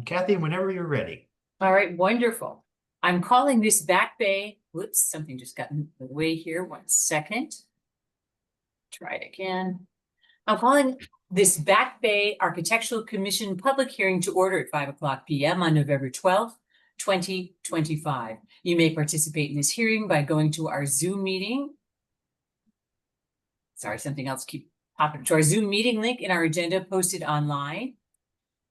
And Kathy, whenever you're ready. All right, wonderful. I'm calling this Back Bay. Whoops, something just got in the way here. 1 second. Try it again. I'm calling this Back Bay Architectural Commission public hearing to order at 5:00 p.m. on November 12th, 2025. You may participate in this hearing by going to our Zoom meeting. Sorry, something else keep popping to our Zoom meeting link in our agenda posted online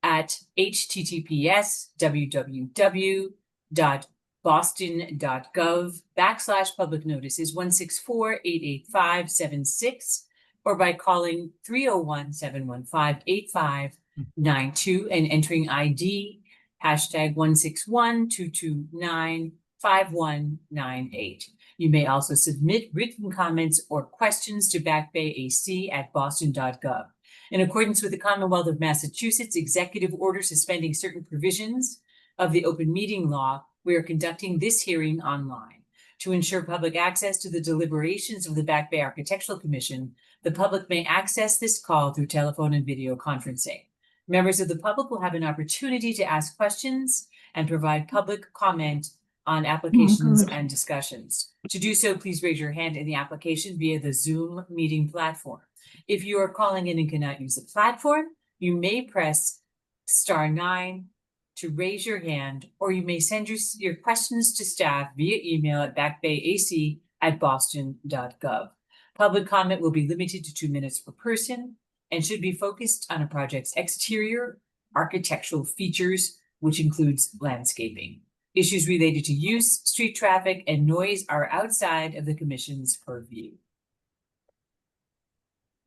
at https://www.boston.gov/public notices 164-885-76 or by calling 301-715-8592 and entering ID #161-229-5198. You may also submit written comments or questions to backbayac@boston.gov. In accordance with the Commonwealth of Massachusetts Executive Order suspending certain provisions of the open meeting law, we are conducting this hearing online. To ensure public access to the deliberations of the Back Bay Architectural Commission, the public may access this call through telephone and video conferencing. Members of the public will have an opportunity to ask questions and provide public comment on applications and discussions. To do so, please raise your hand in the application via the Zoom meeting platform. If you are calling in and cannot use the platform, you may press *9 to raise your hand, or you may send your questions to staff via email at backbayac@boston.gov. Public comment will be limited to 2 minutes per person and should be focused on a project's exterior architectural features, which includes landscaping. Issues related to use, street traffic, and noise are outside of the Commission's purview.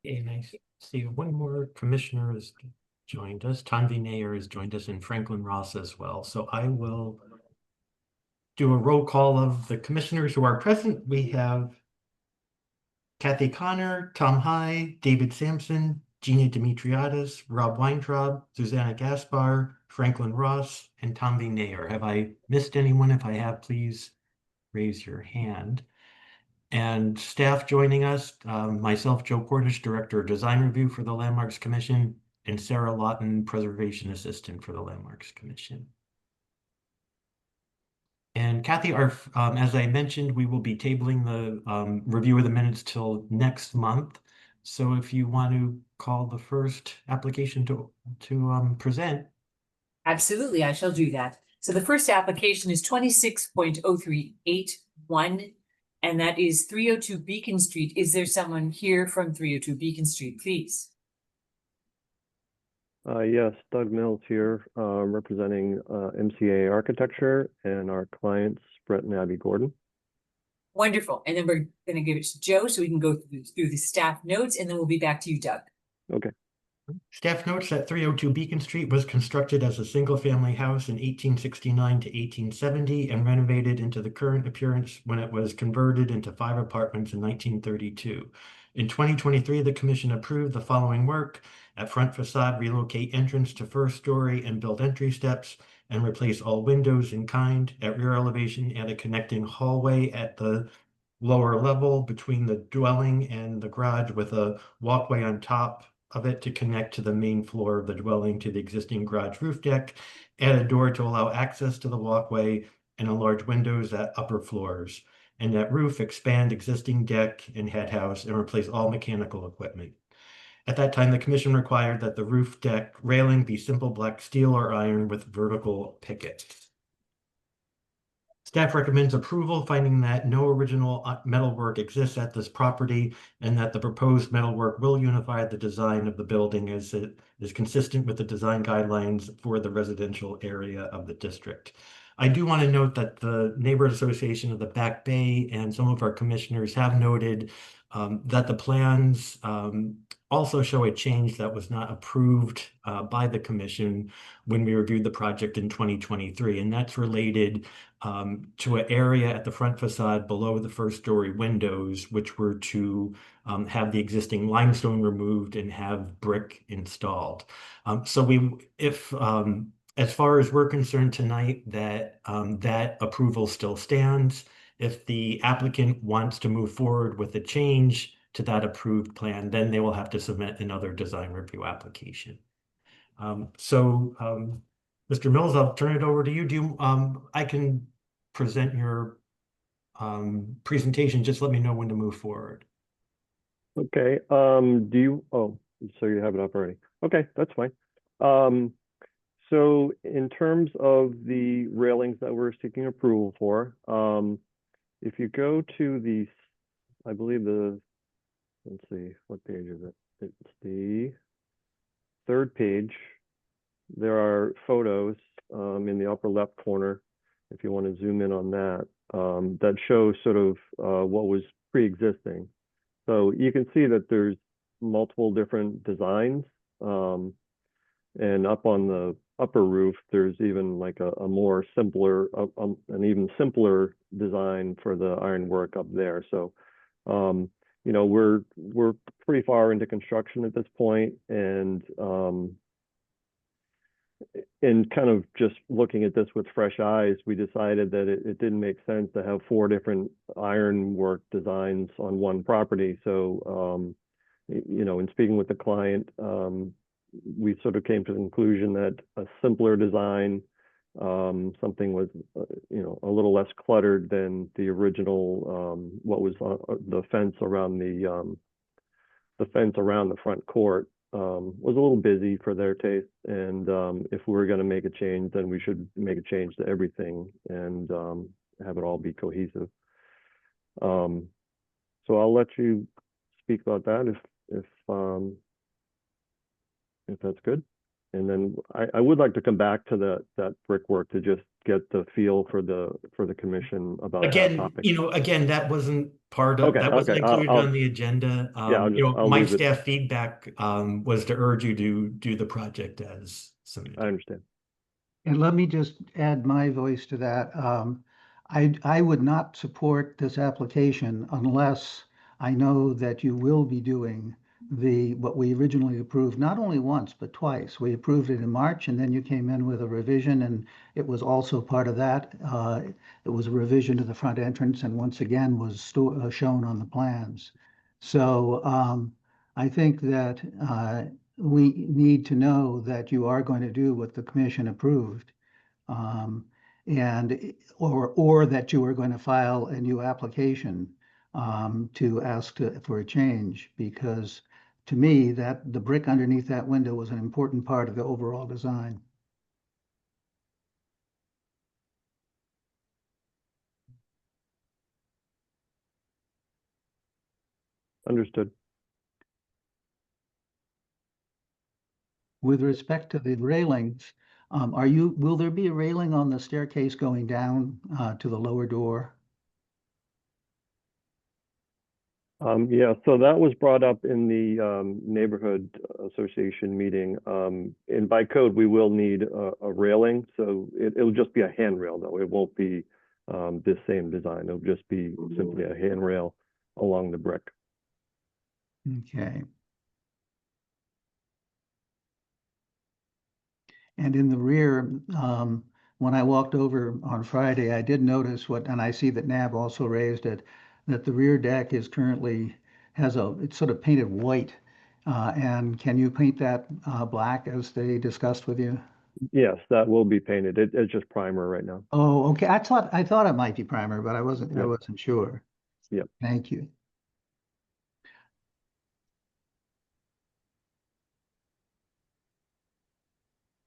And I see one more commissioner has joined us. Tanvi Nair has joined us, and Franklin Ross as well. So I will do a roll call of the commissioners who are present. We have Kathy Connor, Tom High, David Sampson, Gina Dimitriadis, Rob Weintraub, Susanna Gaspar, Franklin Ross, and Tanvi Nair. Have I missed anyone? If I have, please raise your hand. And staff joining us, myself, Joe Cordish, Director of Design Review for the Landmarks Commission, and Sarah Lawton, Preservation Assistant for the Landmarks Commission. And Kathy, as I mentioned, we will be tabling the review of the minutes till next month. So if you want to call the first application to present. Absolutely, I shall do that. So the first application is 26.0381. And that is 302 Beacon Street. Is there someone here from 302 Beacon Street, please? Yes, Doug Mills here, representing MCA Architecture and our clients, Brett and Abby Gordon. Wonderful. And then we're going to give it to Joe so we can go through the staff notes, and then we'll be back to you, Doug. Okay. Staff notes that 302 Beacon Street was constructed as a single-family house in 1869 to 1870 and renovated into the current appearance when it was converted into 5 apartments in 1932. In 2023, the Commission approved the following work: at front facade, relocate entrance to first story and build entry steps and replace all windows in kind. At rear elevation, add a connecting hallway at the lower level between the dwelling and the garage with a walkway on top of it to connect to the main floor of the dwelling to the existing garage roof deck. Add a door to allow access to the walkway and enlarge windows at upper floors. And at roof, expand existing deck and head house and replace all mechanical equipment. At that time, the Commission required that the roof deck railing be simple black steel or iron with vertical pickets. Staff recommends approval, finding that no original metalwork exists at this property and that the proposed metalwork will unify the design of the building as it is consistent with the design guidelines for the residential area of the district. I do want to note that the Neighborhood Association of the Back Bay and some of our commissioners have noted that the plans also show a change that was not approved by the Commission when we reviewed the project in 2023, and that's related to an area at the front facade below the first story windows, which were to have the existing limestone removed and have brick installed. As far as we're concerned tonight, that approval still stands. If the applicant wants to move forward with a change to that approved plan, then they will have to submit another design review application. Mr. Mills, I'll turn it over to you. I can present your presentation. Just let me know when to move forward. Okay, oh, so you have it up already. Okay, that's fine. So in terms of the railings that we're seeking approval for, if you go to the, I believe let's see, what page is it? It's the third page. There are photos in the upper left corner, if you want to zoom in on that, that show sort of what was pre-existing. So you can see that there's multiple different designs, and up on the upper roof, there's even like a more simpler, an even simpler design for the ironwork up there. So, you know, we're pretty far into construction at this point, and in kind of just looking at this with fresh eyes, we decided that it didn't make sense to have 4 different ironwork designs on one property. So, you know, in speaking with the client, we sort of came to the conclusion that a simpler design, something with, you know, a little less cluttered than the original, what was the fence around the front court, was a little busy for their taste. And if we were going to make a change, then we should make a change to everything and have it all be cohesive. So I'll let you speak about that if that's good. And then I would like to come back to that brickwork to just get the feel for the commission about that topic. You know, again, that wasn't part of, that wasn't included on the agenda. Yeah, you know, my leave it. staff feedback was to urge you to do the project as submitted. I understand. And let me just add my voice to that. I would not support this application unless I know that you will be doing what we originally approved, not only once, but twice. We approved it in March, and then you came in with a revision, and it was also part of that. It was a revision to the front entrance, and once again was shown on the plans. So I think that we need to know that you are going to do what the commission approved, or that you are going to file a new application to ask for a change, because to me, that the brick underneath that window was an important part of the overall design. Understood. With respect to the railings, will there be a railing on the staircase going down to the lower door? Yeah, so that was brought up in the neighborhood association meeting. And by code, we will need a railing. So it'll just be a handrail, though. It won't be this same design. It'll just be simply a handrail along the brick. Okay. And in the rear, when I walked over on Friday, I did notice and I see that NAB also raised it, that the rear deck is currently it's sort of painted white. And can you paint that black as they discussed with you? Yes, that will be painted. It's just primer right now. Oh, okay. I thought it might be primer, but I wasn't sure. Yep. Thank you.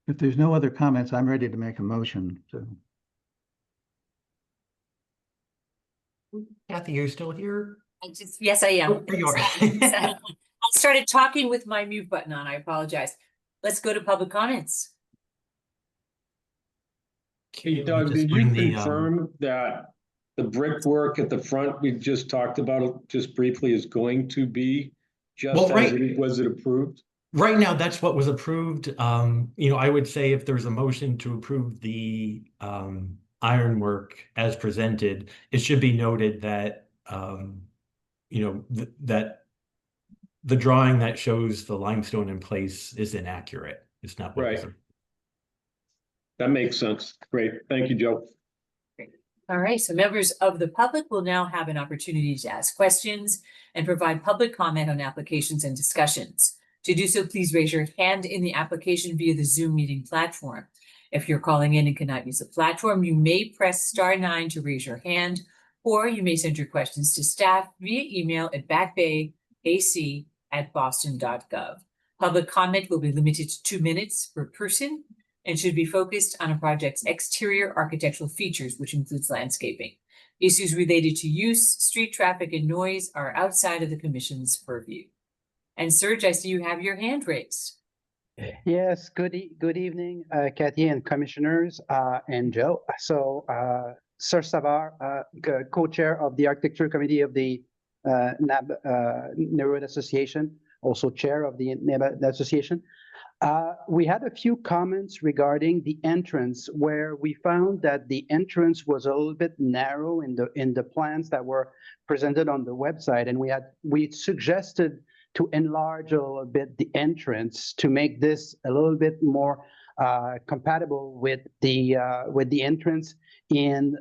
If there's no other comments, I'm ready to make a motion. So. Kathy, you're still here? Yes, I am. Oh, there you are. I started talking with my mute button on. I apologize. Let's go to public comments. Hey, Doug, did you confirm that the brickwork at the front we just talked about just briefly is going to be just was it approved? Right now, that's what was approved. You know, I would say if there's a motion to approve the ironwork as presented, it should be noted that you know, that the drawing that shows the limestone in place is inaccurate. It's not what right. That makes sense. Great. Thank you, Joe. Great. All right. So members of the public will now have an opportunity to ask questions and provide public comment on applications and discussions. To do so, please raise your hand in the application via the Zoom meeting platform. If you're calling in and cannot use the platform, you may press *9 to raise your hand, or you may send your questions to staff via email at backbayac@boston.gov. Public comment will be limited to 2 minutes per person and should be focused on a project's exterior architectural features, which includes landscaping. Issues related to use, street traffic, and noise are outside of the commission's purview. And Serge, I see you have your hand raised. Yes, good evening, Kathy and commissioners, and Joe. So, Serge Savard, co-chair of the architecture committee of the Neighborhood Association, also chair of the Neighborhood Association. We had a few comments regarding the entrance, where we found that the entrance was a little bit narrow in the plans that were presented on the website, and we suggested to enlarge a little bit the entrance to make this a little bit more compatible with the entrance in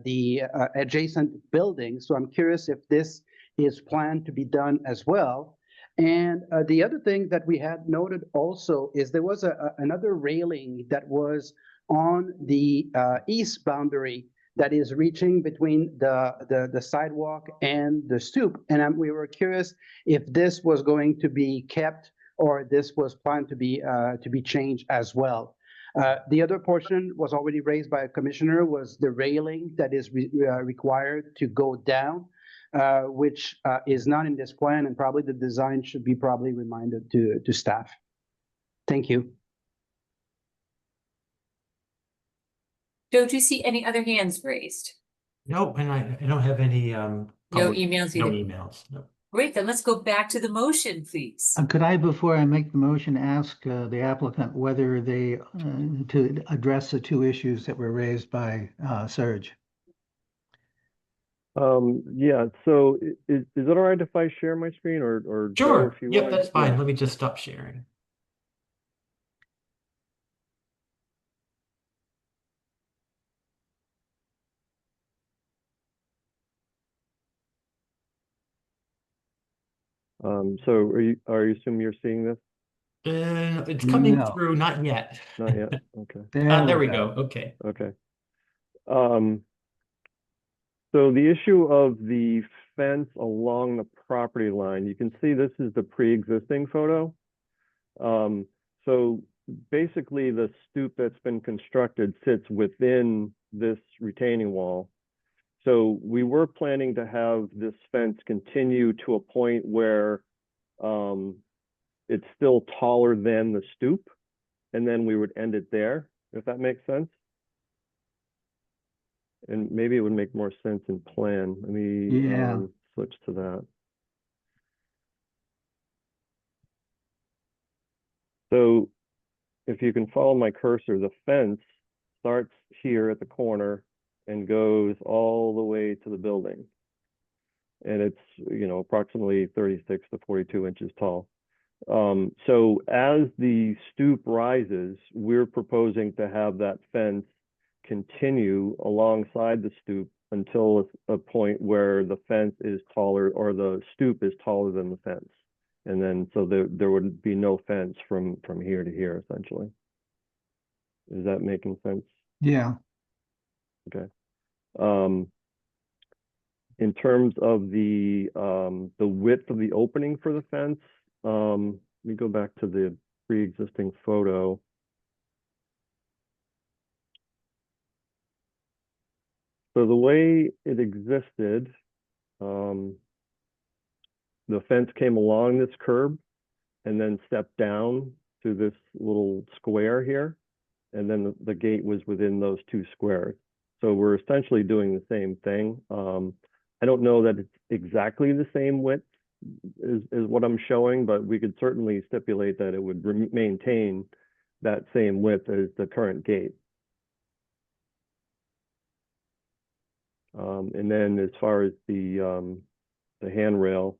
the adjacent building. So I'm curious if this is planned to be done as well. And the other thing that we had noted also is there was another railing that was on the east boundary that is reaching between the sidewalk and the stoop. And we were curious if this was going to be kept or this was planned to be changed as well. The other portion was already raised by a commissioner, was the railing that is required to go down, which is not in this plan, and probably the design should be probably reminded to staff. Thank you. Joe, do you see any other hands raised? No, and I don't have any No emails no either. emails. No. Great, then let's go back to the motion, please. Could I, before I make the motion, ask the applicant whether they to address the two issues that were raised by Serge? Yeah, so is it all right if I share my screen or Joe, Sure. if you Yep, want? that's fine. Yeah. Let me just stop sharing. So are you assuming you're seeing this? It's coming No. through, not yet. Not yet. Okay. There we go. Okay. Okay. So the issue of the fence along the property line, you can see this is the pre-existing photo. So basically the stoop that's been constructed sits within this retaining wall. So we were planning to have this fence continue to a point where it's still taller than the stoop, and then we would end it there, if that makes sense. And maybe it would make more sense in plan. Let me switch to that. So if you can follow my cursor, the fence starts here at the corner and goes all the way to the building. And it's, approximately 36 to 42 inches tall. So as the stoop rises, we're proposing to have that fence continue alongside the stoop until a point where the fence is taller, or the stoop is taller than the fence. And then, so there would be no fence from here to here, essentially. Is that making sense? Yeah. Okay. In terms of the width of the opening for the fence, let me go back to the pre-existing photo. So the way it existed, the fence came along this curb and then stepped down to this little square here. And then the gate was within those two squares. So we're essentially doing the same thing. I don't know that it's exactly the same width is what I'm showing, but we could certainly stipulate that it would maintain that same width as the current gate. And then as far as the handrail,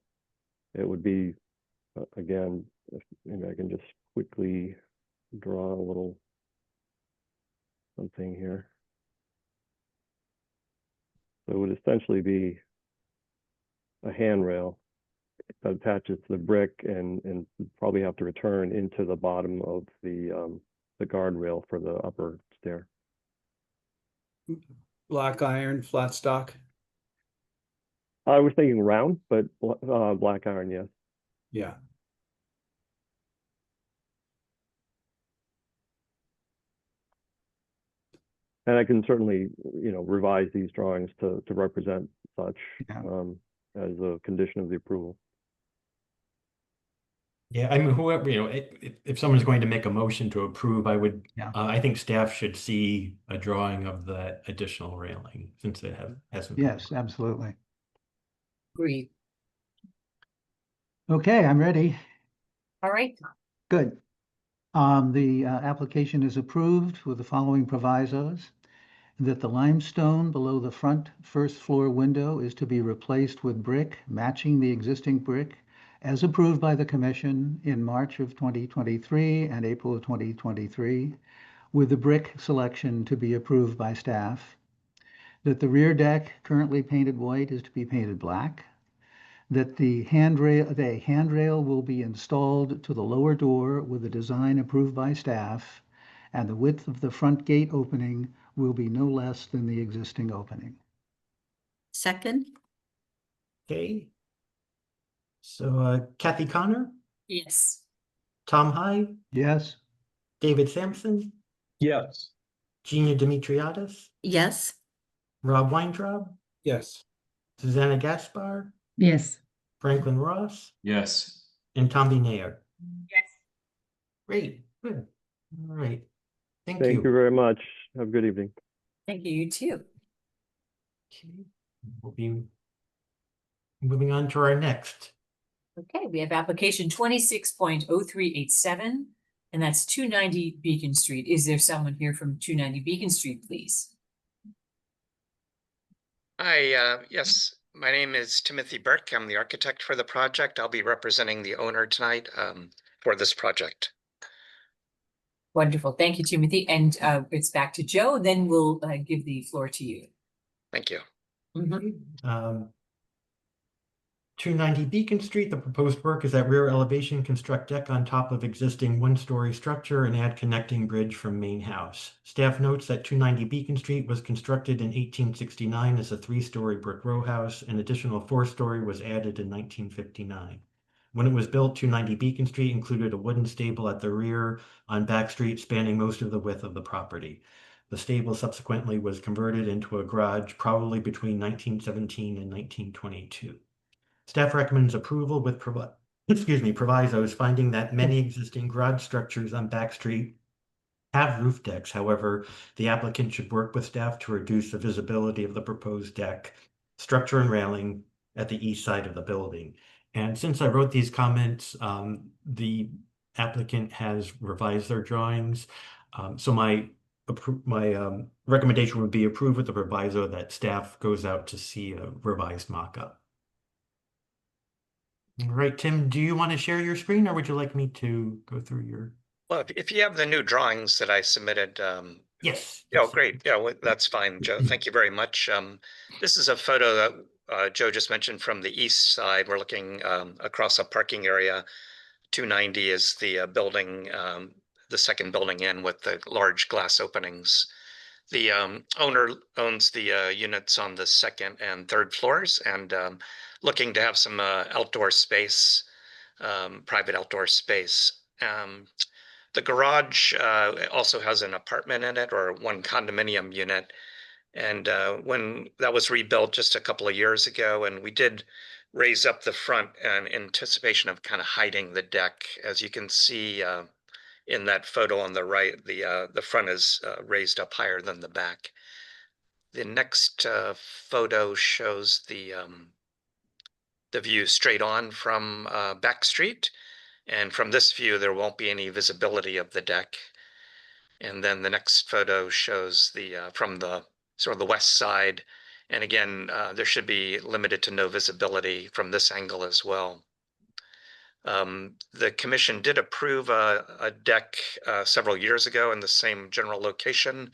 it would be, again, maybe I can just quickly draw a little something here. So it would essentially be a handrail that attaches to the brick and probably have to return into the bottom of the the guardrail for the upper stair. Black iron, flat stock. I was thinking round, but black iron, yes. Yeah. And I can certainly, revise these drawings to represent such Yeah. As a condition of the approval. Yeah, I mean, whoever, if someone's going to make a motion to approve, I would, Yeah. I think staff should see a drawing of that additional railing since it hasn't. been Yes, absolutely. Agreed. Okay, I'm ready. All right. Good. The application is approved with the following provisos. That the limestone below the front first floor window is to be replaced with brick matching the existing brick as approved by the commission in March of 2023 and April of 2023, with the brick selection to be approved by staff. That the rear deck, currently painted white, is to be painted black. That the handrail will be installed to the lower door with a design approved by staff, and the width of the front gate opening will be no less than the existing opening. Second? Okay. So Kathy Connor, Yes. Tom Hyde, Yes? David Sampson, Yes. Gina Dimitriadis, Yes. Rob Weintraub, Yes. Susanna Gaspar, Yes. Franklin Ross, Yes. and Tommy Nair. Yes. Great, good. All right. Thank Thank you. you very much. Have a good evening. Thank you, you too. Okay. We'll be moving on to our next. Okay, we have application 26.0387, and that's 290 Beacon Street. Is there someone here from 290 Beacon Street, please? Hi, yes, my name is Timothy Burke. I'm the architect for the project. I'll be representing the owner tonight for this project. Wonderful. Thank you, Timothy. And it's back to Joe. Then we'll give the floor to you. Thank you. 290 Beacon Street, the proposed work is at rear elevation, construct deck on top of existing one-story structure and add connecting bridge from main house. Staff notes that 290 Beacon Street was constructed in 1869 as a 3-story brick row house. An additional 4-story was added in 1959. When it was built, 290 Beacon Street included a wooden stable at the rear on Back Street, spanning most of the width of the property. The stable subsequently was converted into a garage, probably between 1917 and 1922. Staff recommends approval with provisos, finding that many existing garage structures on Back Street have roof decks. However, the applicant should work with staff to reduce the visibility of the proposed deck, structure, and railing at the east side of the building. And since I wrote these comments, the applicant has revised their drawings. So my recommendation would be approved with the proviso that staff goes out to see a revised mock-up. All right, Tim, do you want to share your screen, or would you like me to go through your? Well, if you have the new drawings that I submitted. Yes. Oh, great. Yeah, well, that's fine, Joe. Thank you very much. This is a photo that Joe just mentioned from the east side. We're looking across a parking area. 290 is the building, the second building in with the large glass openings. The owner owns the units on the second and third floors, and looking to have some outdoor space, private outdoor space. The garage also has an apartment in it, or one condominium unit. And when that was rebuilt just a couple of years ago, and we did raise up the front in anticipation of kind of hiding the deck. As you can see in that photo on the right, the front is raised up higher than the back. The next photo shows the view straight on from Back Street. And from this view, there won't be any visibility of the deck. And then the next photo shows the from the sort of the west side. And again, there should be limited to no visibility from this angle as well. The commission did approve a deck several years ago in the same general location,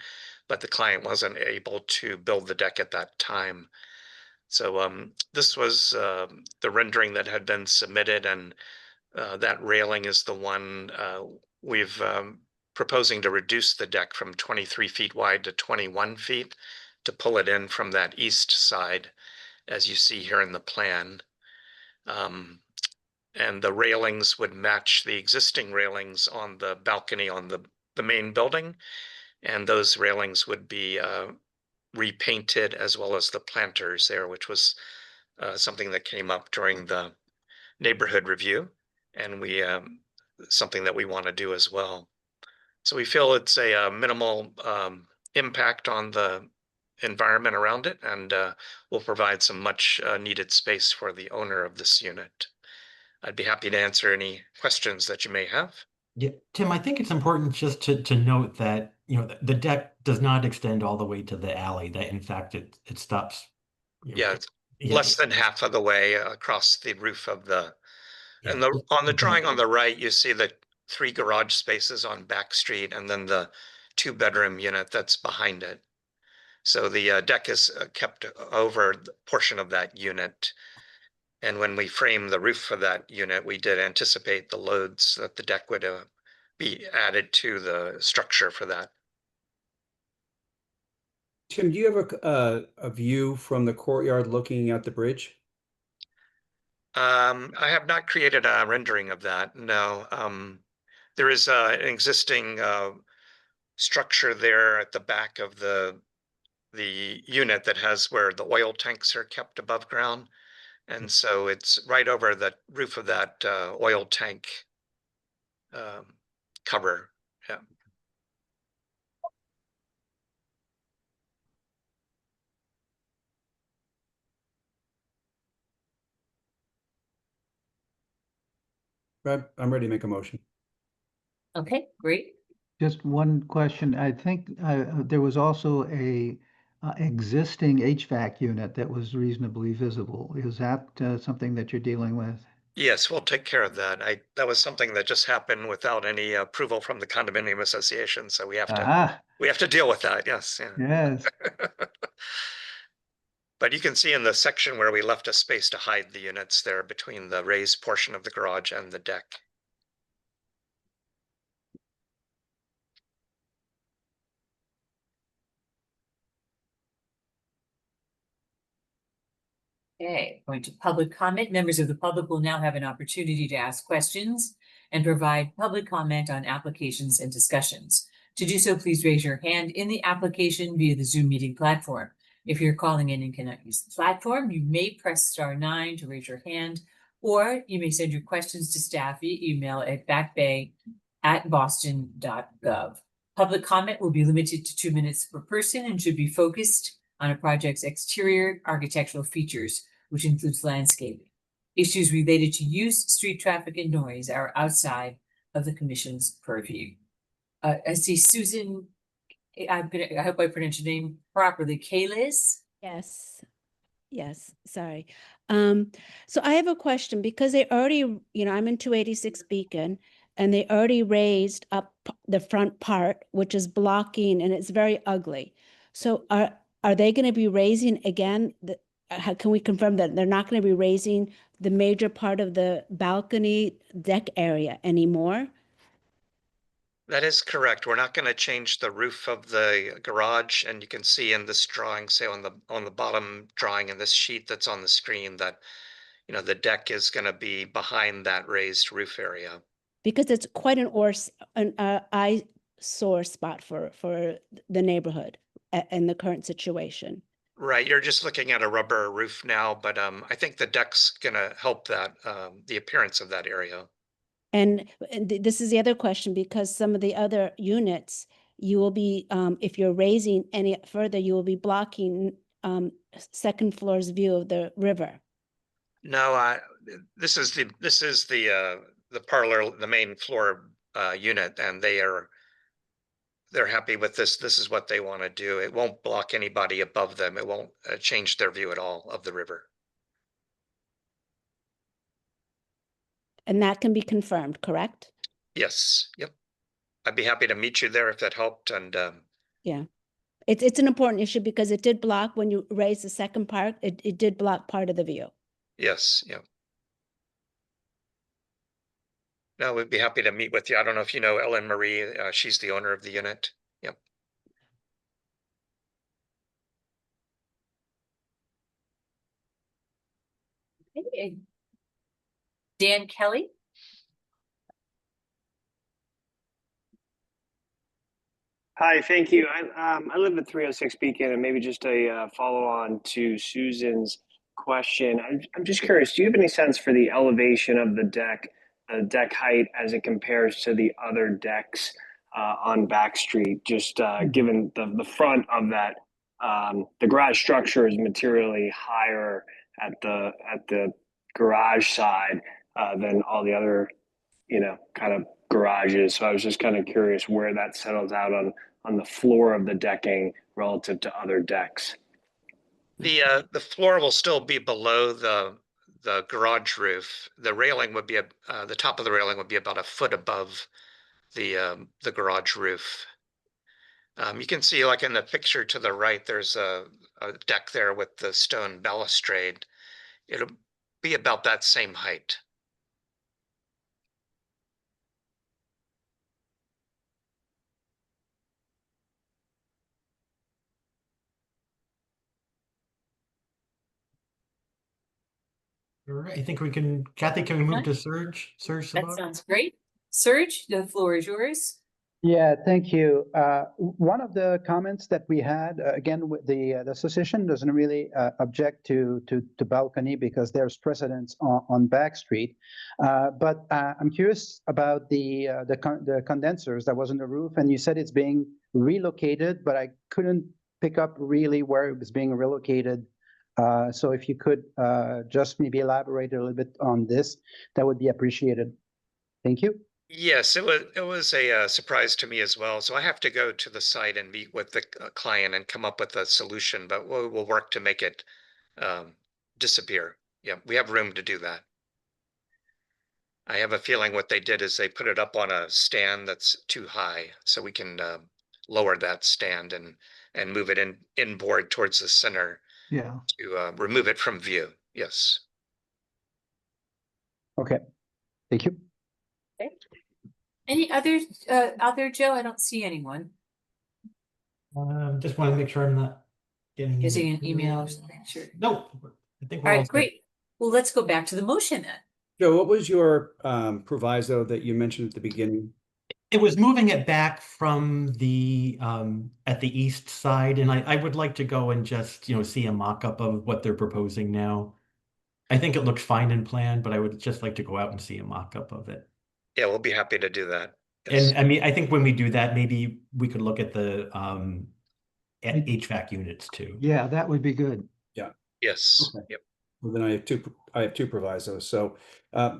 but the client wasn't able to build the deck at that time. So this was the rendering that had been submitted, and that railing is the one we've proposing to reduce the deck from 23 feet wide to 21 feet to pull it in from that east side, as you see here in the plan. And the railings would match the existing railings on the balcony on the main building. And those railings would be repainted, as well as the planters there, which was something that came up during the neighborhood review, and we something that we want to do as well. So we feel it's a minimal impact on the environment around it, and will provide some much needed space for the owner of this unit. I'd be happy to answer any questions that you may have. Yeah, Tim, I think it's important just to note that, you know, the deck does not extend all the way to the alley, that in fact it stops. Yeah, it's less than half of the way across the roof of the, and yeah, on the drawing on the right, you see the 3 garage spaces on Back Street, and then the 2-bedroom unit that's behind it. So the deck is kept over the portion of that unit. And when we framed the roof for that unit, we did anticipate the loads that the deck would be added to the structure for that. Tim, do you have a view from the courtyard looking at the bridge? I have not created a rendering of that, no. There is an existing structure there at the back of the unit that has where the oil tanks are kept above ground. And so it's right over the roof of that oil tank cover. Yeah. I'm ready to make a motion. Okay, great. Just one question. I think there was also a existing HVAC unit that was reasonably visible. Is that something that you're dealing with? Yes, we'll take care of that. That was something that just happened without any approval from the condominium association, so we have to deal with that. Yes. Yeah. Yes. But you can see in the section where we left a space to hide the units there between the raised portion of the garage and the deck. Okay, going to public comment. Members of the public will now have an opportunity to ask questions and provide public comment on applications and discussions. To do so, please raise your hand in the application via the Zoom meeting platform. If you're calling in and cannot use the platform, you may press *9 to raise your hand, or you may send your questions to staff via email at backbay@boston.gov. Public comment will be limited to 2 minutes per person and should be focused on a project's exterior architectural features, which includes landscaping. Issues related to use, street traffic, and noise are outside of the commission's purview. I see Susan, I hope I pronounced your name properly, Kalis? Yes. Yes, sorry. So I have a question because they already, I'm in 286 Beacon, and they already raised up the front part, which is blocking, and it's very ugly. So are they going to be raising again? Can we confirm that they're not going to be raising the major part of the balcony deck area anymore? That is correct. We're not going to change the roof of the garage, and you can see in this drawing, say on the bottom drawing in this sheet that's on the screen, that the deck is going to be behind that raised roof area. Because it's quite an eyesore spot for the neighborhood and the current situation. Right, you're just looking at a rubber roof now, but I think the deck's going to help that the appearance of that area. And this is the other question, because some of the other units, you will be, if you're raising any further, you will be blocking second floor's view of the river. No, this is the parlor, the main floor unit, and they're happy with this. This is what they want to do. It won't block anybody above them. It won't change their view at all of the river. And that can be confirmed, correct? Yes. Yep. I'd be happy to meet you there if that helped. And yeah, it's an important issue because it did block when you raised the second part. It did block part of the view. Yes. Yeah. No, we'd be happy to meet with you. I don't know if you know Ellen Marie. She's the owner of the unit. Yep. Okay. Dan Kelly? Hi, thank you. I live at 306 Beacon, and maybe just a follow-on to Susan's question. I'm just curious, do you have any sense for the elevation of the deck height as it compares to the other decks on Back Street? Just given the front of that, the garage structure is materially higher at the garage side than all the other, kind of garages. So I was just kind of curious where that settles out on the floor of the decking relative to other decks. The floor will still be below the garage roof. The railing would be the top of the railing would be about a foot above the garage roof. You can see, like in the picture to the right, there's a deck there with the stone balustrade. It'll be about that same height. All right, I think we can, Kathy, can we move to Serge? Serge That Sabag? sounds great. Serge, the floor is yours. Yeah, thank you. One of the comments that we had, again, with the association doesn't really object to balcony because there's precedence on Back Street. But I'm curious about the condensers that was on the roof, and you said it's being relocated, but I couldn't pick up really where it was being relocated. So if you could just maybe elaborate a little bit on this, that would be appreciated. Thank you. Yes, it was a surprise to me as well. So I have to go to the site and meet with the client and come up with a solution, but we'll work to make it disappear. Yeah, we have room to do that. I have a feeling what they did is they put it up on a stand that's too high, so we can lower that stand and move it inboard towards the center. Yeah. To remove it from view. Yes. Okay. Thank you. Okay. Any others out there, Joe? I don't see anyone. Just want to make sure I'm not getting Using an email or something. Sure. Nope. I think All we're right, set. great. Well, let's go back to the motion then. Joe, what was your proviso that you mentioned at the beginning? It was moving it back from the at the east side, and I would like to go and just, see a mock-up of what they're proposing now. I think it looks fine in plan, but I would just like to go out and see a mock-up of it. Yeah, we'll be happy to do that. Yes. And I mean, I think when we do that, maybe we could look at the HVAC units too. Yeah, that would be good. Yeah. Yes. Okay. Yep. Well, then I have two provisos. So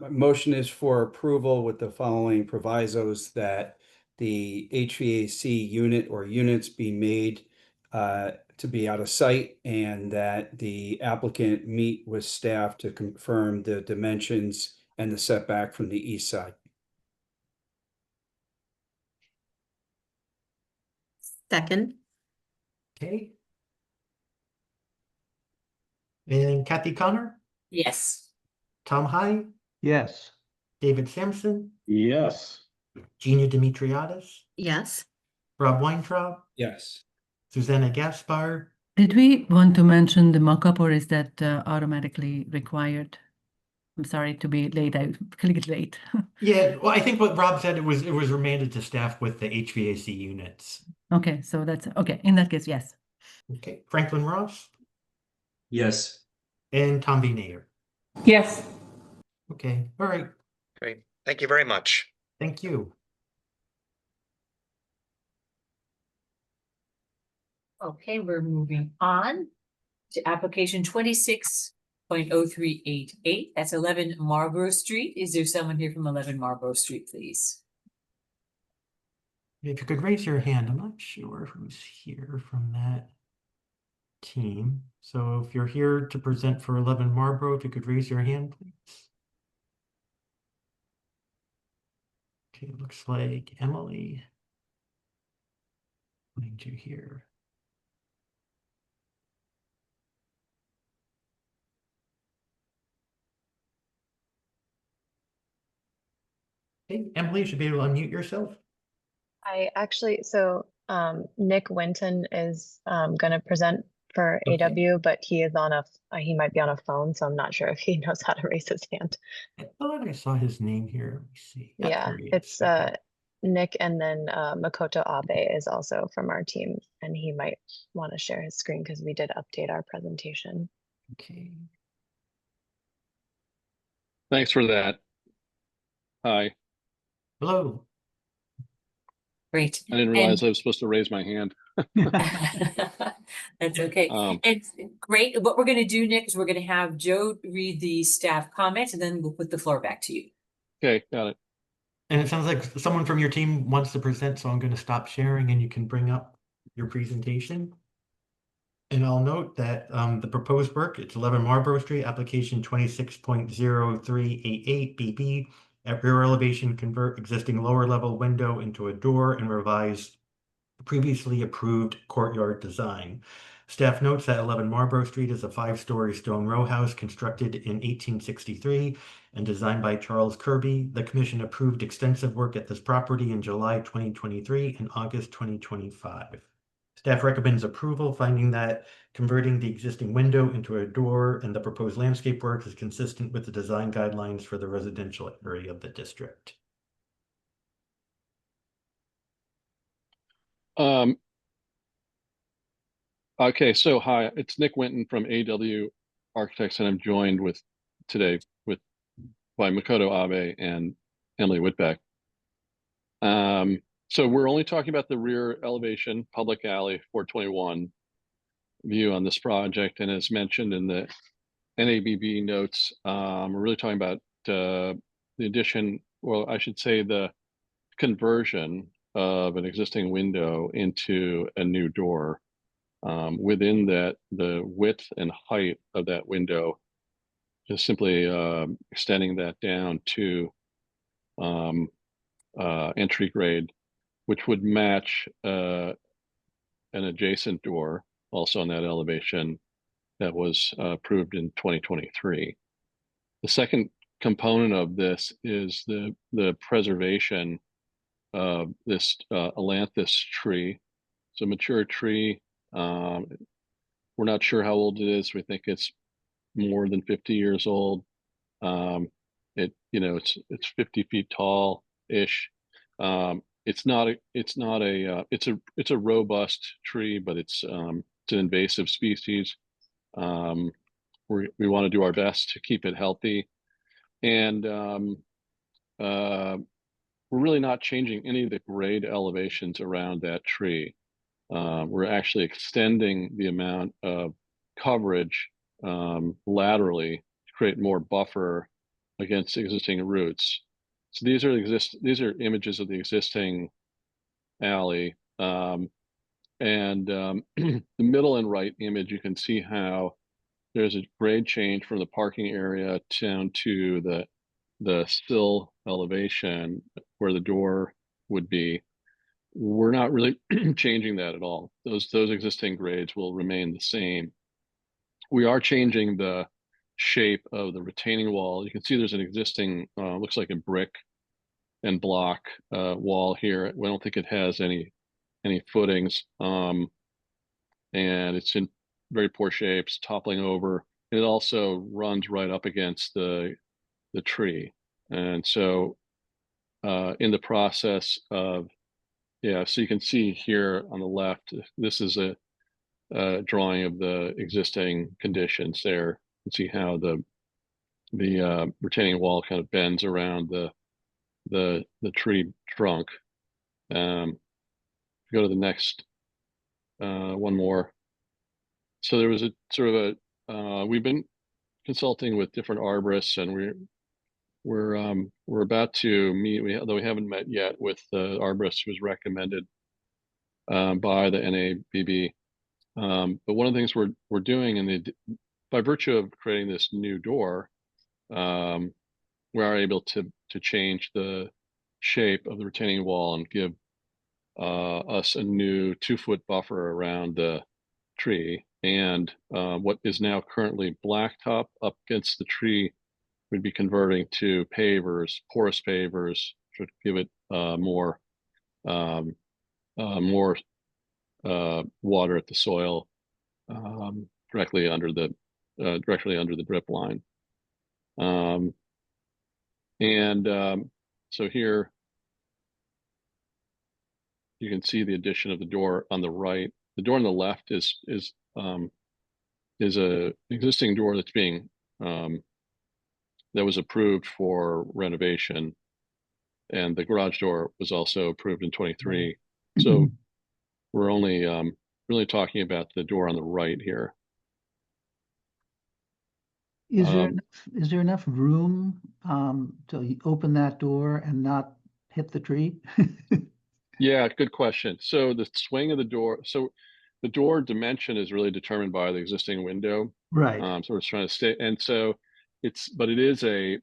motion is for approval with the following provisos: that the HVAC unit or units be made to be out of sight, and that the applicant meet with staff to confirm the dimensions and the setback from the east side. Second. Okay. And Kathy Connor, Yes. Tom High, Yes. David Sampson, Yes. Gina Dimitriadis, Yes. Rob Weintraub, Yes. Susanna Gaspar. Did we want to mention the mock-up, or is that automatically required? I'm sorry to be late. I clicked late. Yeah, well, I think what Rob said, it was remanded to staff with the HVAC units. Okay, so that's okay. In that case, yes. Okay, Franklin Ross Yes. and Tom V. Nayer. Yes. Okay, all right. Great. Thank you very much. Thank you. Okay, we're moving on to application 26.0388. That's 11 Marlborough Street. Is there someone here from 11 Marlborough Street, please? If you could raise your hand, I'm not sure who's here from that team. So if you're here to present for 11 Marlborough, if you could raise your hand, please. Okay, it looks like Emily. Find you here. Hey, Emily, you should be able to unmute yourself. I actually, so Nick Winton is going to present for AW, but he is on he might be on a phone, so I'm not sure if he knows how to raise his hand. I thought I saw his name here. Let me see. Yeah, There he is. it's Nick, and then Makoto Abe is also from our team, and he might want to share his screen because we did update our presentation. Okay. Thanks for that. Hi. Hello. Great. I didn't realize I was supposed to raise my hand. That's okay. And great. What we're going to do, Nick, is we're going to have Joe read the staff comment, and then we'll put the floor back to you. Okay, got it. And it sounds like someone from your team wants to present, so I'm going to stop sharing and you can bring up your presentation. And I'll note that the proposed work, it's 11 Marlborough Street, application 26.0388 BB. At rear elevation, convert existing lower level window into a door and revise previously approved courtyard design. Staff notes that 11 Marlborough Street is a 5-story stone row house constructed in 1863 and designed by Charles Kirby. The commission approved extensive work at this property in July 2023 and August 2025. Staff recommends approval, finding that converting the existing window into a door and the proposed landscape work is consistent with the design guidelines for the residential area of the district. Okay, so hi, it's Nick Winton from AW Architects, and I'm joined today by Makoto Abe and Emily Whitbeck. So we're only talking about the rear elevation, public alley 421 view on this project, and as mentioned in the NABB notes, we're really talking about the addition, well, I should say the conversion of an existing window into a new door. Within that, the width and height of that window, just simply extending that down to entry grade, which would match an adjacent door also on that elevation that was approved in 2023. The second component of this is the preservation of this Ailanthus tree. It's a mature tree. We're not sure how old it is. We think it's more than 50 years old. It's 50 feet tall ish. It's a robust tree, but it's an invasive species. We want to do our best to keep it healthy, and we're really not changing any of the grade elevations around that tree. We're actually extending the amount of coverage laterally to create more buffer against existing roots. So these are images of the existing alley, and the middle and right image, you can see how there's a grade change from the parking area down to the sill elevation where the door would be. We're not really changing that at all. Those existing grades will remain the same. We are changing the shape of the retaining wall. You can see there's an existing, looks like a brick and block wall here. We don't think it has any footings, and it's in very poor shape. It's toppling over. It also runs right up against the tree, and so in the process of so you can see here on the left, this is a drawing of the existing conditions there. You can see how the retaining wall kind of bends around the tree trunk. Go to the next one more. So there was a sort of we've been consulting with different arborists, and we're about to meet, though we haven't met yet, with the arborist who was recommended by the NABB. But one of the things we're doing, by virtue of creating this new door, we are able to change the shape of the retaining wall and give us a new 2-foot buffer around the tree. And what is now currently blacktop up against the tree, we'd be converting to pavers, porous pavers, to give it more water at the soil directly under the drip line. So here you can see the addition of the door on the right. The door on the left is a existing door that's being that was approved for renovation, and the garage door was also approved in 23. So we're only really talking about the door on the right here. Is there enough room to open that door and not hit the tree? Yeah, good question. So the swing of the door, so the door dimension is really determined by the existing window. Right. So we're trying to stay, and so it's a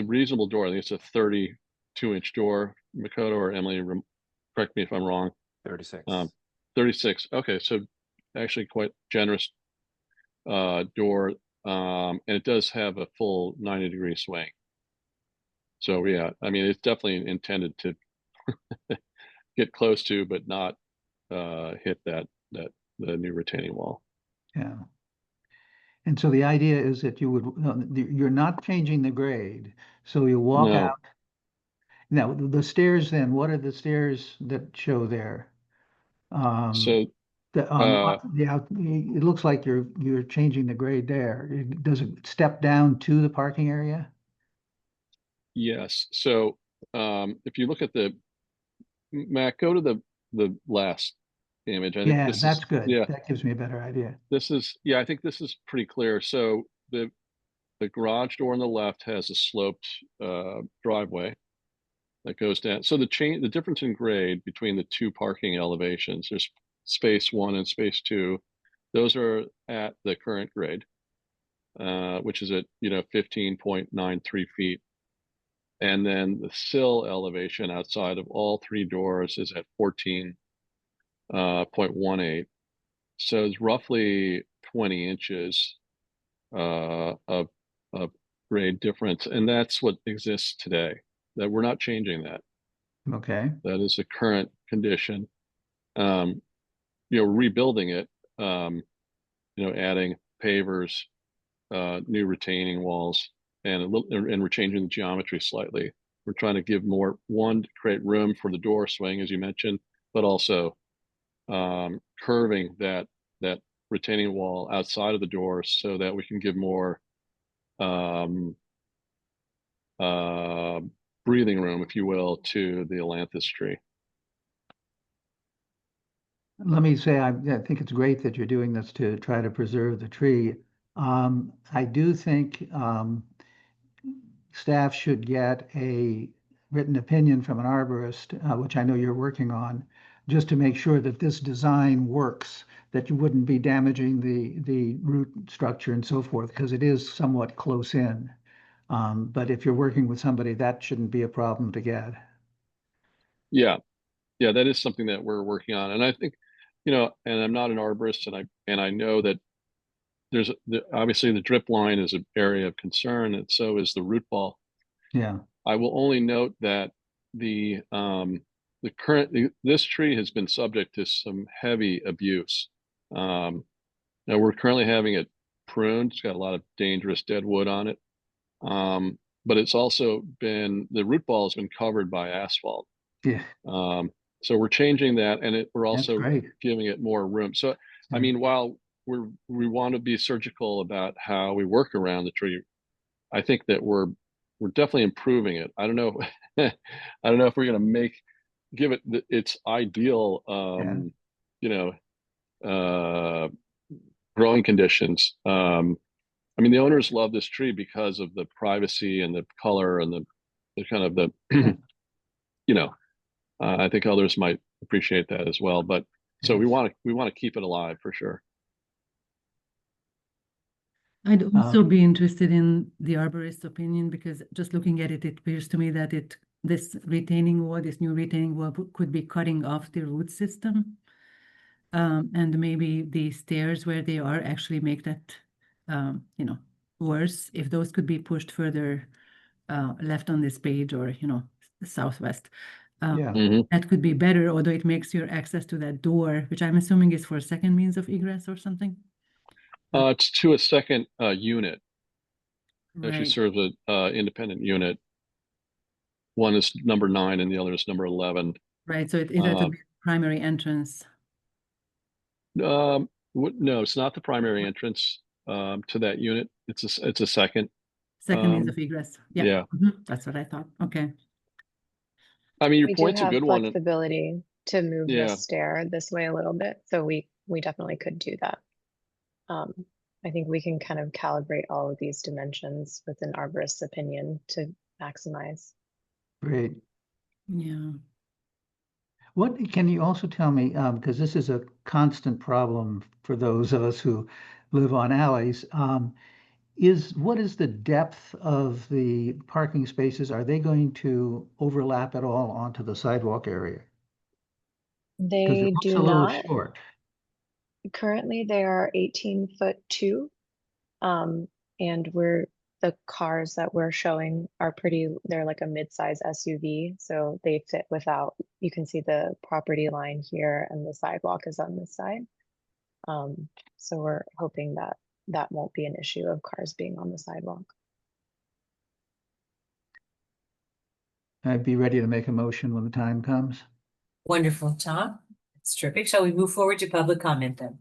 reasonable door. I think it's a 32-inch door. Makoto or Emily, correct me if I'm wrong. 36. 36. Okay, so actually quite generous door, and it does have a full 90-degree swing. So yeah, I mean, it's definitely intended to get close to, but not hit the new retaining wall. Yeah. And so the idea is that you're not changing the grade. So you walk out. Now the stairs then, what are the stairs that show there? So it looks like you're changing the grade there. Does it step down to the parking area? Yes. So if you look at Matt, go to the last image. I think this that's is, good. Yeah, that gives me a better idea. I think this is pretty clear. So the garage door on the left has a sloped driveway that goes down. So the difference in grade between the two parking elevations, there's space 1 and space 2. Those are at the current grade, which is at 15.93 feet. And then the sill elevation outside of all 3 doors is at 14.18. So it's roughly 20 inches of grade difference. And that's what exists today. That we're not changing that. Okay. That is the current condition. Rebuilding it, adding pavers, new retaining walls, and we're changing the geometry slightly. We're trying to give to create room for the door swing, as you mentioned, but also curving that retaining wall outside of the door so that we can give more breathing room, if you will, to the ailanthus tree. Let me say, I think it's great that you're doing this to try to preserve the tree. I do think staff should get a written opinion from an arborist, which I know you're working on, just to make sure that this design works, that you wouldn't be damaging the root structure and so forth, because it is somewhat close in. But if you're working with somebody, that shouldn't be a problem to get. Yeah, that is something that we're working on, and I think, and I'm not an arborist, and I know that there's obviously the drip line is an area of concern, and so is the root ball. Yeah. I will only note that this tree has been subject to some heavy abuse. Now we're currently having it pruned. It's got a lot of dangerous dead wood on it. But it's also the root ball has been covered by asphalt. Yeah. So we're changing that, and we're also giving it more room. So, I mean, while we want to be surgical about how we work around the tree, I think that we're definitely improving it. I don't know. I don't know if we're going to give it its ideal, growing conditions. I mean, the owners love this tree because of the privacy and the color and the kind of I think others might appreciate that as well. But so we want to keep it alive for sure. I'd also be interested in the arborist's opinion, because just looking at it, it appears to me that this new retaining wall could be cutting off the root system. And maybe the stairs where they are actually make that, worse. If those could be pushed further left on this page, or, southwest. Yeah. That could be better, although it makes your access to that door, which I'm assuming is for a second means of egress or something. It's to a second unit. Actually Right. serves a independent unit. One is number 9 and the other is number 11. Right. So it has a primary entrance. No, it's not the primary entrance to that unit. It's a second. Second means of egress. Yeah. Yeah. That's what I thought. Okay. I mean, your We do point's a have good one. flexibility to move the Yeah. stair this way a little bit, so we definitely could do that. I think we can kind of calibrate all of these dimensions with an arborist's opinion to maximize. Great. Yeah. What can you also tell me, because this is a constant problem for those of us who live on alleys, what is the depth of the parking spaces? Are they going to overlap at all onto the sidewalk area? Because it They looks do a little not. short. Currently, they are 18'2". And the cars that we're showing are they're like a mid-size SUV, so they fit without, you can see the property line here and the sidewalk is on this side. So we're hoping that that won't be an issue of cars being on the sidewalk. I'd be ready to make a motion when the time comes. Wonderful, Tom. That's terrific. Shall we move forward to public comment then?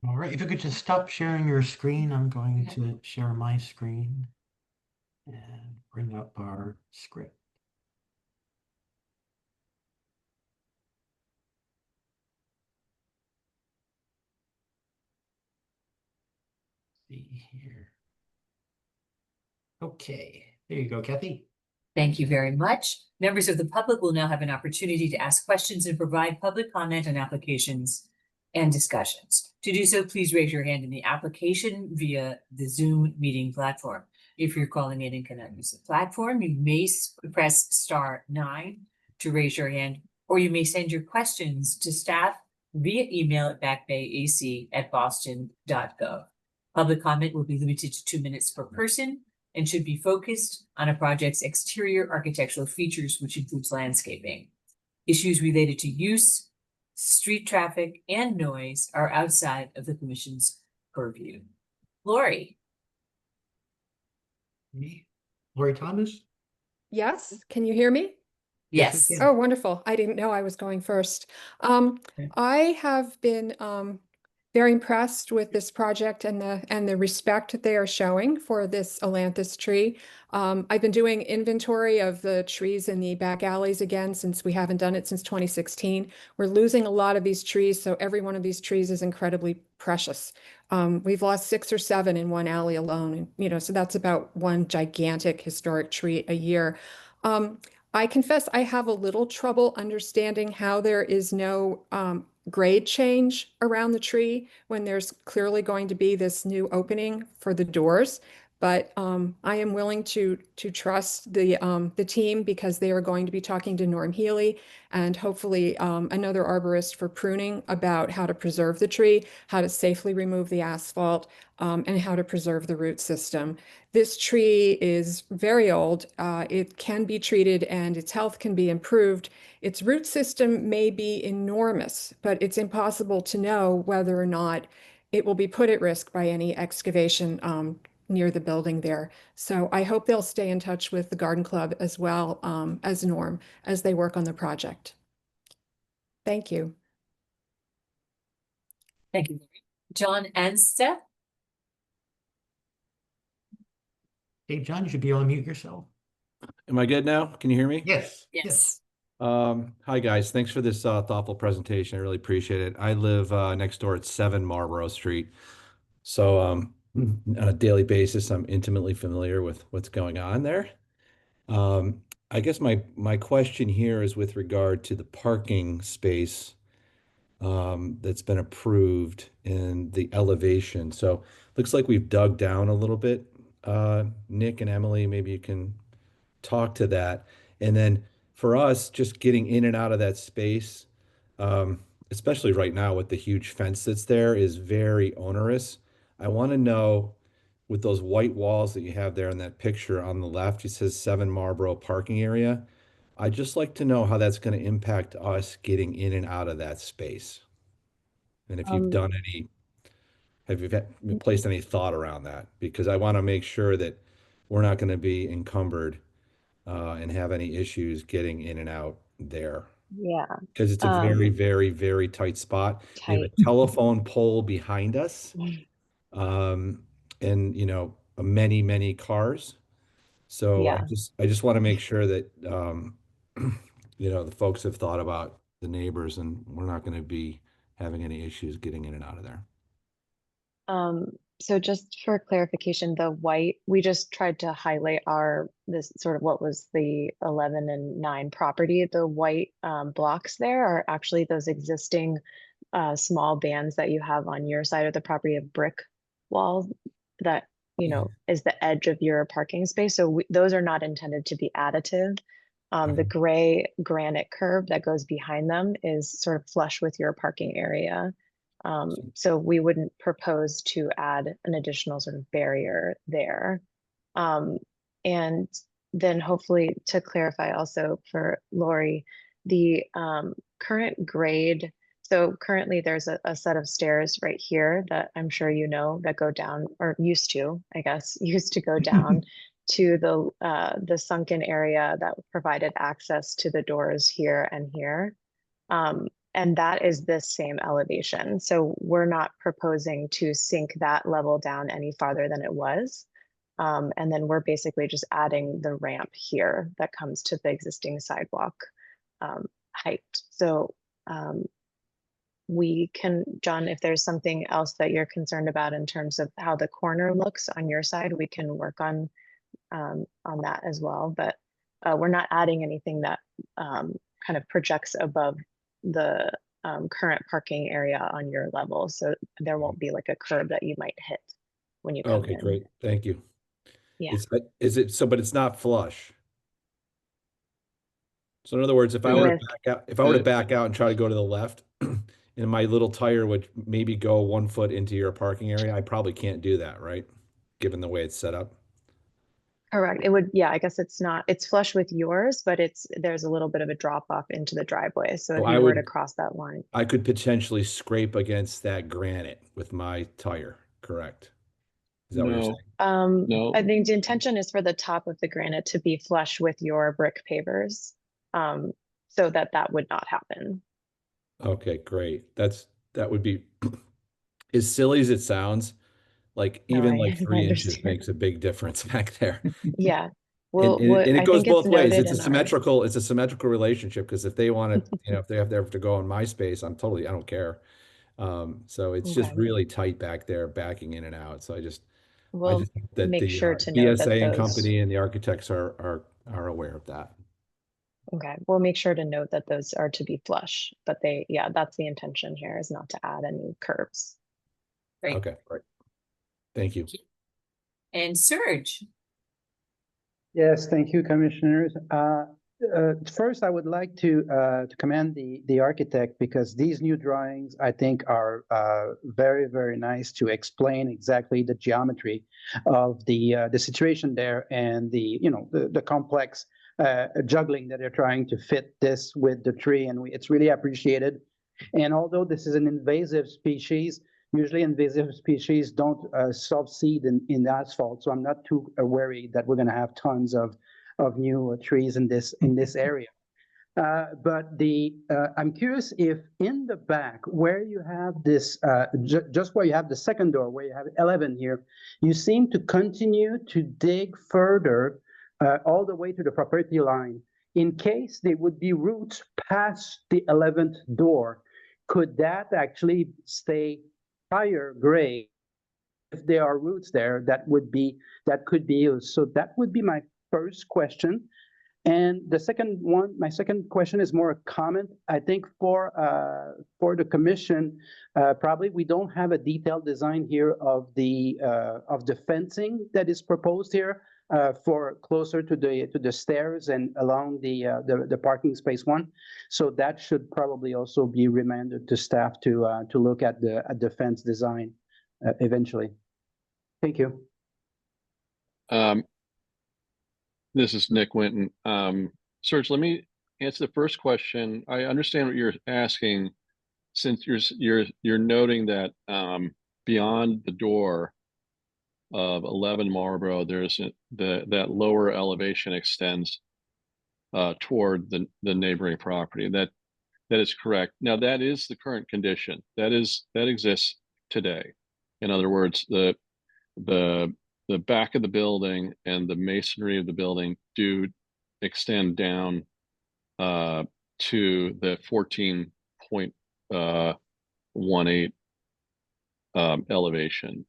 All right, if you could just stop sharing your screen, I'm going to share my screen and bring up our script. See here. Okay, there you go, Kathy. Thank you very much. Members of the public will now have an opportunity to ask questions and provide public comment on applications and discussions. To do so, please raise your hand in the application via the Zoom meeting platform. If you're calling in and cannot use the platform, you may press *9 to raise your hand, or you may send your questions to staff via email at backbayac@boston.gov. Public comment will be limited to 2 minutes per person and should be focused on a project's exterior architectural features, which includes landscaping. Issues related to use, street traffic, and noise are outside of the commission's purview. Lori. Lori Thomas? Yes, can you hear me? Yes. Oh, wonderful. I didn't know I was going first. I have been very impressed with this project and the respect that they are showing for this ailanthus tree. I've been doing inventory of the trees in the back alleys again, since we haven't done it since 2016. We're losing a lot of these trees, so every one of these trees is incredibly precious. We've lost 6 or 7 in one alley alone, and so that's about one gigantic historic tree a year. I confess I have a little trouble understanding how there is no grade change around the tree when there's clearly going to be this new opening for the doors. But I am willing to trust the team, because they are going to be talking to Norm Healy and hopefully another arborist for pruning about how to preserve the tree, how to safely remove the asphalt, and how to preserve the root system. This tree is very old. It can be treated and its health can be improved. Its root system may be enormous, but it's impossible to know whether or not it will be put at risk by any excavation near the building there. So I hope they'll stay in touch with the Garden Club as well as Norm as they work on the project. Thank you. Thank you. John Anstep. Hey, John, you should be able to mute yourself. Am I good now? Can you hear me? Yes. Yes. Hi, guys. Thanks for this thoughtful presentation. I really appreciate it. I live next door at 7 Marlborough Street. So on a daily basis, I'm intimately familiar with what's going on there. I guess my question here is with regard to the parking space that's been approved and the elevation. So looks like we've dug down a little bit. Nick and Emily, maybe you can talk to that. And then for us, just getting in and out of that space, especially right now with the huge fence that's there, is very onerous. I want to know with those white walls that you have there in that picture on the left, it says 7 Marlborough parking area. I'd just like to know how that's going to impact us getting in and out of that space. And if you've done any, have you placed any thought around that? Because I want to make sure that we're not going to be encumbered and have any issues getting in and out there. Yeah. Because it's a very, very, very tight spot. We have a telephone pole behind us, and you know, many, many cars. So Yeah. I just want to make sure that you know, the folks have thought about the neighbors, and we're not going to be having any issues getting in and out of there. So just for clarification, the white, we just tried to highlight this sort of what was the 11 and 9 property. The white blocks there are actually those existing small bands that you have on your side of the property of brick wall that, you know, is the edge of your parking space. So those are not intended to be additive. The gray granite curb that goes behind them is sort of flush with your parking area. So we wouldn't propose to add an additional sort of barrier there. And then hopefully to clarify also for Lori, the current grade, so currently there's a set of stairs right here that I'm sure you know that go down, or used to, I guess, used to go down to the sunken area that provided access to the doors here and here. And that is this same elevation. So we're not proposing to sink that level down any farther than it was. And then we're basically just adding the ramp here that comes to the existing sidewalk height. So we can, John, if there's something else that you're concerned about in terms of how the corner looks on your side, we can work on that as well. But we're not adding anything that kind of projects above the current parking area on your level. So there won't be like a curb that you might hit when you come Okay, in. great. Thank you. Yeah. Is it so, but it's not flush. So in other words, if I were to back out and try to go to the left, and my little tire would maybe go 1 foot into your parking area, I probably can't do that, right? Given the way it's set up. Correct. It would, yeah, I guess it's flush with yours, but there's a little bit of a drop off into the driveway. So if you were to cross that line, I could potentially scrape against that granite with my tire, correct? Is that what you're saying? No. I think the intention is for the top of the granite to be flush with your brick pavers, so that would not happen. Okay, great. That would be as silly as it sounds. Like even like 3 inches makes a big difference back there. Yeah. Well, and it goes both ways. It's a symmetrical relationship, because if they want to, you know, if they have to go in my space, I don't care. So it's just really tight back there, backing in and out. So I just think that make the sure to note that BSA and company and the architects are aware of that. Okay, we'll make sure to note that those are to be flush, but that's the intention here, is not to add any curbs. Great. Okay, great. Thank you. And Serge. Yes, thank you, commissioners. First, I would like to commend the architect, because these new drawings, I think, are very, very nice to explain exactly the geometry of the situation there, and the complex juggling that they're trying to fit this with the tree, and it's really appreciated. And although this is an invasive species, usually invasive species don't subside in the asphalt, so I'm not too worried that we're going to have tons of new trees in this area. But I'm curious if in the back where you have this, just where you have the second door, where you have 11 here, you seem to continue to dig further all the way to the property line. In case there would be roots past the 11th door, could that actually stay higher grade? If there are roots there, that could be used. So that would be my first question. And my second question is more a comment. I think for the commission, probably we don't have a detailed design here of the fencing that is proposed here for closer to the stairs and along the parking space one. So that should probably also be remanded to staff to look at the fence design eventually. Thank you. This is Nick Winton. Serge, let me answer the first question. I understand what you're asking, since you're noting that beyond the door of 11 Marlborough, there's that lower elevation extends toward the neighboring property. That is correct. Now that is the current condition. That exists today. In other words, the back of the building and the masonry of the building do extend down to the 14.18 elevation.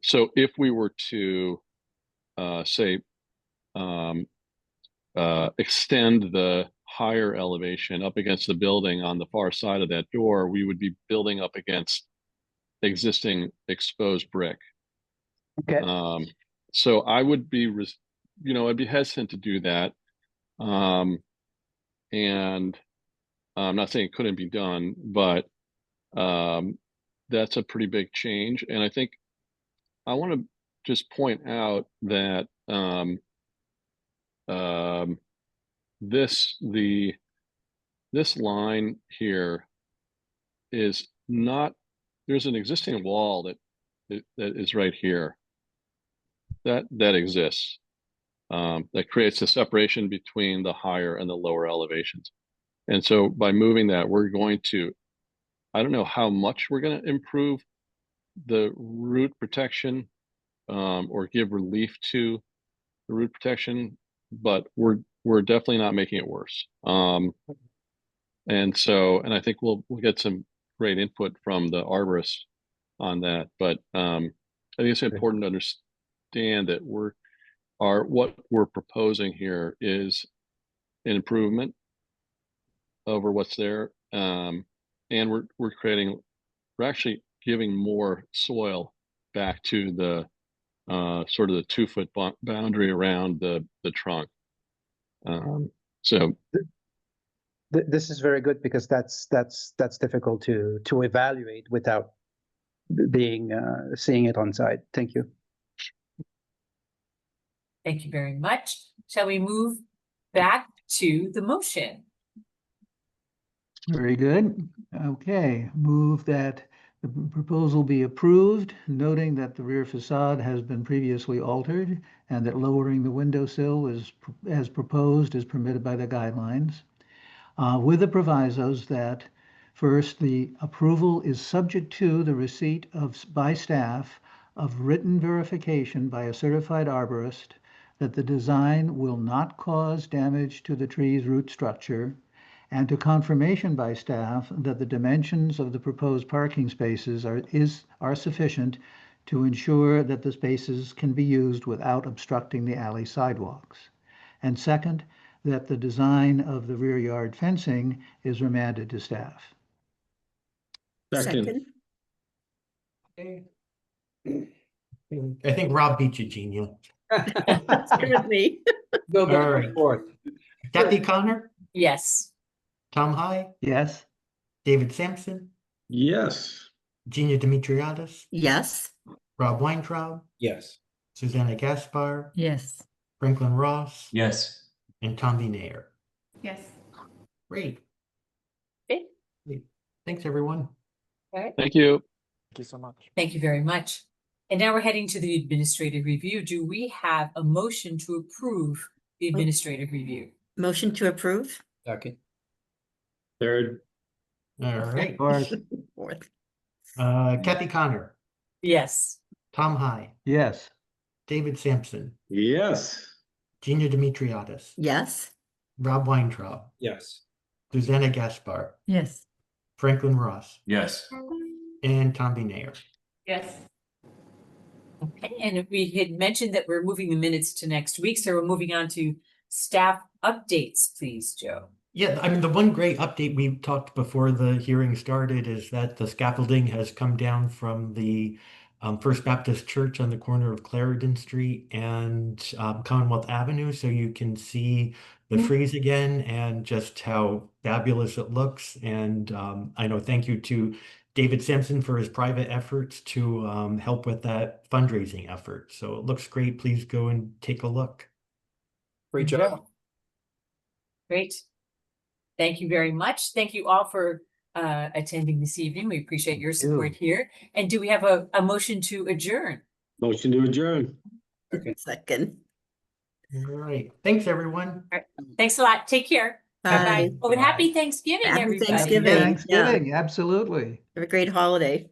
So if we were to say extend the higher elevation up against the building on the far side of that door, we would be building up against existing exposed brick. Okay. So I would be, I'd be hesitant to do that. And I'm not saying it couldn't be done, but that's a pretty big change. And I think I want to just point out that this line here is not, there's an existing wall that is right here that exists, that creates a separation between the higher and the lower elevations. And so by moving that, we're going to, I don't know how much we're going to improve the root protection or give relief to the root protection, but we're definitely not making it worse. And I think we'll get some great input from the arborists on that. But I think it's important to understand that what we're proposing here is an improvement over what's there, and we're actually giving more soil back to the sort of the 2-foot boundary around the trunk. So this is very good, because that's difficult to evaluate without seeing it on site. Thank you. Thank you very much. Shall we move back to the motion? Very good. Okay, move that the proposal be approved, noting that the rear facade has been previously altered and that lowering the windowsill as proposed is permitted by the guidelines, with the provisos that, first, the approval is subject to the receipt by staff of written verification by a certified arborist that the design will not cause damage to the tree's root structure, and to confirmation by staff that the dimensions of the proposed parking spaces are sufficient to ensure that the spaces can be used without obstructing the alley sidewalks. And second, that the design of the rear yard fencing is remanded to staff. Second. Okay. I think Rob beat you, Genia. Stay with me. Go back All and right. forth. Kathy Connor, Yes. Tom High, Yes? David Sampson, Yes. Genia Dimitriadis, Yes. Rob Weintraub, Yes. Susanna Gaspar, Yes. Franklin Ross, Yes. and Tom Nair. Yes. Great. Okay. Great. Thanks, everyone. All right. thank you. Thank you so much. Thank you very much. And now we're heading to the administrative review. Do we have a motion to approve the administrative review? Motion to approve. Second. Third. All right. Fourth. Fourth. Kathy Connor, Yes. Tom High, Yes. David Sampson, Yes. Genia Dimitriadis, Yes. Rob Weintraub, Yes. Susanna Gaspar, Yes. Franklin Ross, Yes. and Tom Nair. Yes. Okay, and we had mentioned that we're moving the minutes to next week, so we're moving on to staff updates, please, Joe. Yeah, I mean, the one great update we talked before the hearing started is that the scaffolding has come down from the First Baptist Church on the corner of Clarendon Street and Commonwealth Avenue, so you can see the frieze again and just how fabulous it looks. And I know, thank you to David Sampson for his private efforts to help with that fundraising effort. So it looks great. Please go and take a look. Great job. Great. Thank you very much. Thank you all for attending this evening. We appreciate your support here. And do we have a motion to adjourn? Motion to adjourn. Okay. Second. All right. Thanks, everyone. All right. Thanks a lot. Take care. Bye. Bye-bye. Oh, and happy Thanksgiving, Happy everybody. Thanksgiving. Thanksgiving, absolutely. Have a great holiday.